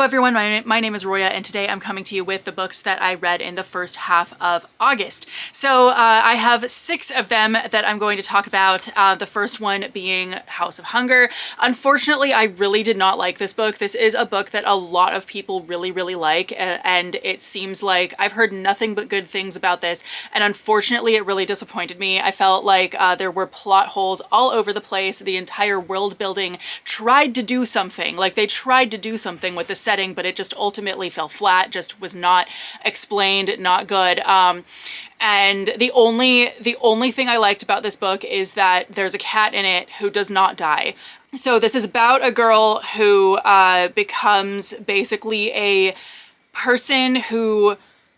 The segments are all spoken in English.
everyone, my name is Roya, and today I'm coming to you with the books that I read in the first half of August. So I have 6 of them that I'm going to talk about, the first one being House of Hunger. Unfortunately, I really did not like this book. This is a book that a lot of people really like, and it seems like I've heard nothing but good things about this, and unfortunately it really disappointed me. I felt like there were plot holes all over the place. The entire world building tried to do something, like they tried to do something with the setting, but it just ultimately fell flat, just was not explained, not good. And the only thing I liked about this book is that there's a cat in it who does not die. So this is about a girl who becomes basically a person who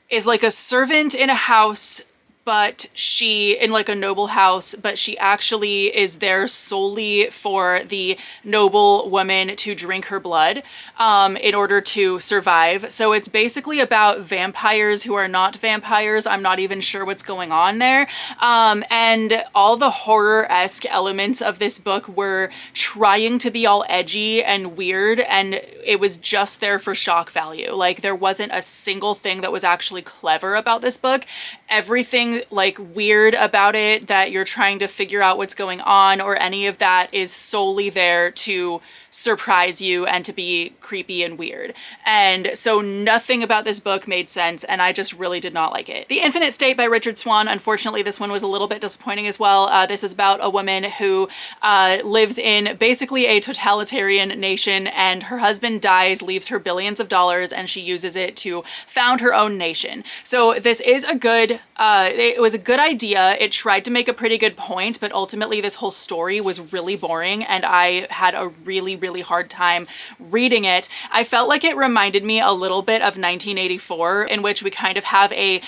is like a servant in a house, but in like a noble house, but she actually is there solely for the noble woman to drink her blood in order to survive. So it's basically about vampires who are not vampires. I'm not even sure what's going on there. And all the horror-esque elements of this book were trying to be all edgy and weird, and it was just there for shock value. Like, there wasn't a single thing that was actually clever about this book. Everything like weird about it that you're trying to figure out what's going on or any of that is solely there to surprise you and to be creepy and weird. And so nothing about this book made sense, and I just really did not like it. The Infinite State by Richard Swan. Unfortunately, this one was a little bit disappointing as well. This is about a woman who lives in basically a totalitarian nation, and her husband dies, leaves her billions of dollars, and she uses it to found her own nation. So this is a good, it was a good idea. It tried to make a pretty good point, but ultimately this whole story was really boring, and I had a really hard time reading it. I felt like it reminded me a little bit of 1984, in which we kind of have a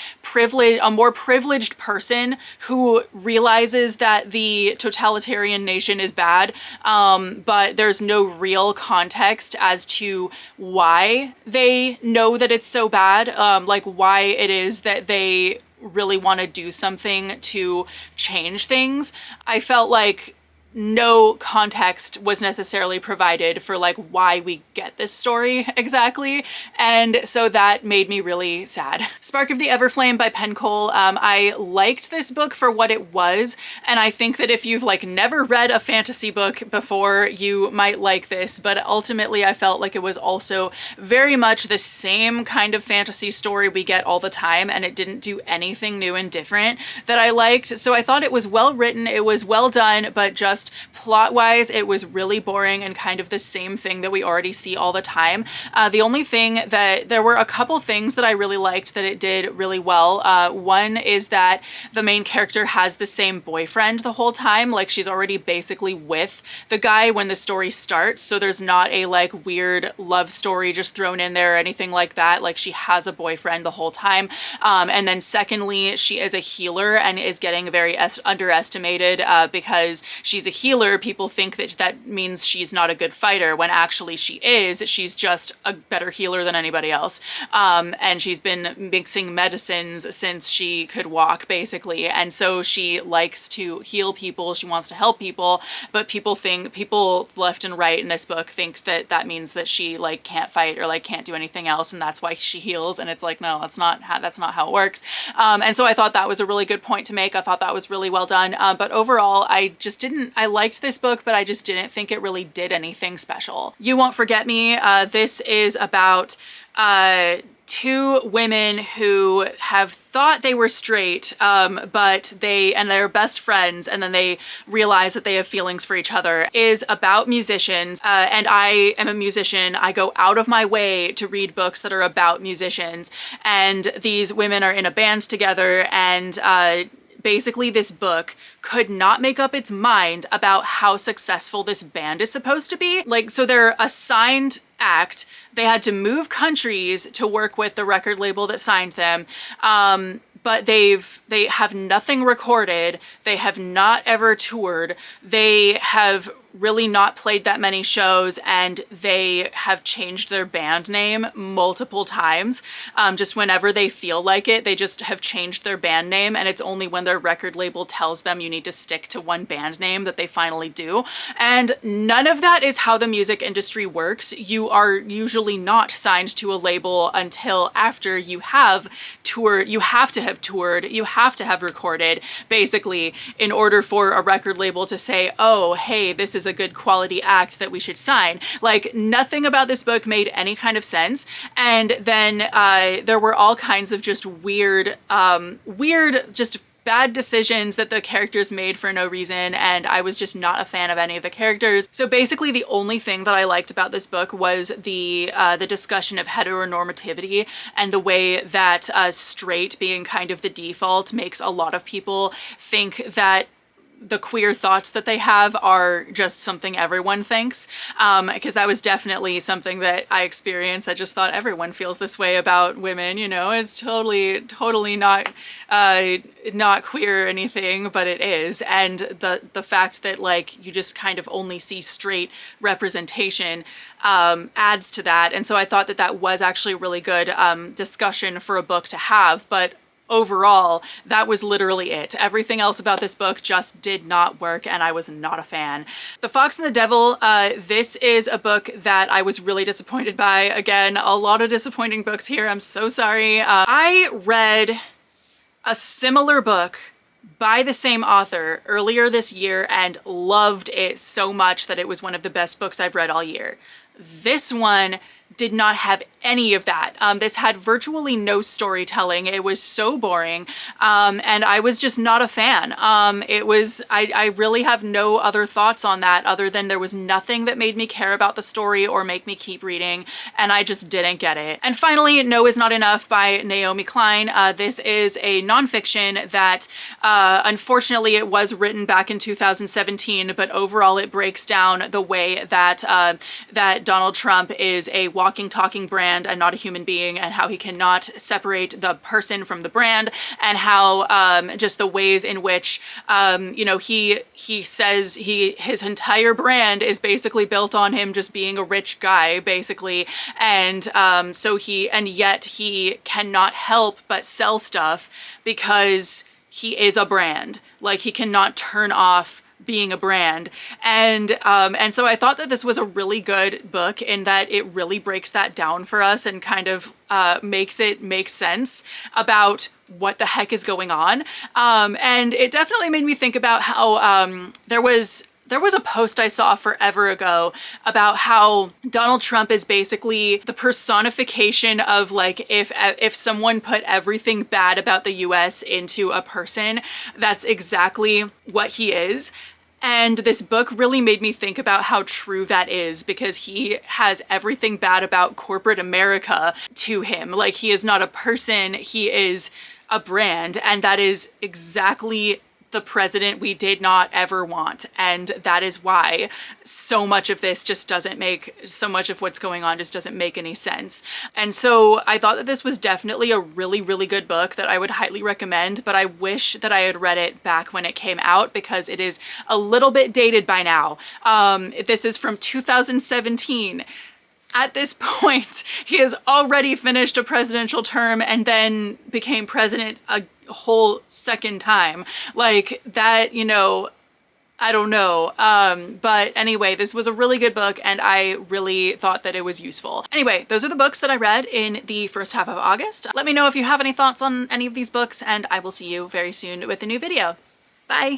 more privileged person who realizes that the totalitarian nation is bad, but there's no real context as to why they know that it's so bad, like why it is that they really want to do something to change things. I felt like no context was necessarily provided for like why we get this story exactly, and so that made me really sad. Spark of the Everflame by Penn Cole. I liked this book for what it was, and I think that if you've like never read a fantasy book before, you might like this, but ultimately I felt like it was also very much the same kind of fantasy story we get all the time, and it didn't do anything new and different that I liked. So I thought it was well written, it was well done, but just plot-wise, it was really boring and kind of the same thing that we already see all the time. The only thing that there were a couple things that I really liked that it did really well. One is that the main character has the same boyfriend the whole time. Like, she's already basically with the guy when the story starts, so there's not a like weird love story just thrown in there or anything like that. Like, she has a boyfriend the whole time. And then secondly, she is a healer and is getting very underestimated because she's a healer. People think that that means she's not a good fighter, when actually she is. She's just a better healer than anybody else. And she's been mixing medicines since she could walk, basically. And so she likes to heal people. She wants to help people, but people left and right in this book think that that means that she like can't fight or like can't do anything else, and that's why she heals. And it's like, no, that's not how it works. And so I thought that was a really good point to make. I thought that was really well done. But overall, I liked this book, but I just didn't think it really did anything special. You Won't Forget Me. This is about 2 women who have thought they were straight, but they're best friends, and then they realize that they have feelings for each other. Is about musicians, and I am a musician. I go out of my way to read books that are about musicians, and these women are in a band together, and basically this book could not make up its mind about how successful this band is supposed to be. Like, so they're a signed act. They had to move countries to work with the record label that signed them. but they have nothing recorded. They have not ever toured. They have really not played that many shows, and they have changed their band name multiple times. Just whenever they feel like it, they just have changed their band name, and it's only when their record label tells them you need to stick to one band name that they finally do. And none of that is how the music industry works. You are usually not signed to a label until after you have toured. You have to have toured, you have to have recorded, basically, in order for a record label to say, oh, hey, this is a good quality act that we should sign. Like, nothing about this book made any kind of sense. And then there were all kinds of just weird, just bad decisions that the characters made for no reason, and I was just not a fan of any of the characters. So basically the only thing that I liked about this book was the discussion of heteronormativity and the way that straight being kind of the default makes a lot of people think that the queer thoughts that they have are just something everyone thinks, because that was definitely something that I experienced. I just thought everyone feels this way about women, you know. It's totally not queer or anything, but it is. And the fact that, like, you just kind of only see straight representation adds to that. And so I thought that that was actually a really good discussion for a book to have, but overall, that was literally it. Everything else about this book just did not work, and I was not a fan. The Fox and the Devil, this is a book that I was really disappointed by. Again, a lot of disappointing books here. I'm so sorry. I read a similar book by the same author earlier this year and loved it so much that it was one of the best books I've read all year. This one did not have any of that. This had virtually no storytelling. It was so boring, and I was just not a fan. I really have no other thoughts on that other than there was nothing that made me care about the story or make me keep reading, and I just didn't get it. And finally, No Is Not Enough by Naomi Klein. This is a nonfiction that, unfortunately, it was written back in 2017, but overall it breaks down the way that that Donald Trump is a walking, talking brand and not a human being, and how he cannot separate the person from the brand, and how just the ways in which you know, he says his entire brand is basically built on him just being a rich guy, basically, and yet he cannot help but sell stuff because he is a brand. Like, he cannot turn off being a brand. And so I thought that this was a really good book in that it really breaks that down for us and kind of makes it make sense about what the heck is going on. And it definitely made me think about how there was a post I saw forever ago about how Donald Trump is basically the personification of, like, if someone put everything bad about the US into a person, that's exactly what he is. And this book really made me think about how true that is, because he has everything bad about corporate America to him. Like, he is not a person, he is a brand, and that is exactly the president we did not ever want. And that is why so much of this just doesn't make, so much of what's going on just doesn't make any sense. And so I thought that this was definitely a really, really good book that I would highly recommend, but I wish that I had read it back when it came out, because it is a little bit dated by now. This is from 2017. At this point, he has already finished a presidential term and then became president a whole second time. Like, that, you know, I don't know. But anyway, this was a really good book, and I really thought that it was useful. Anyway, those are the books that I read in the first half of August. Let me know if you have any thoughts on any of these books, and I will see you very soon with a new video. Bye!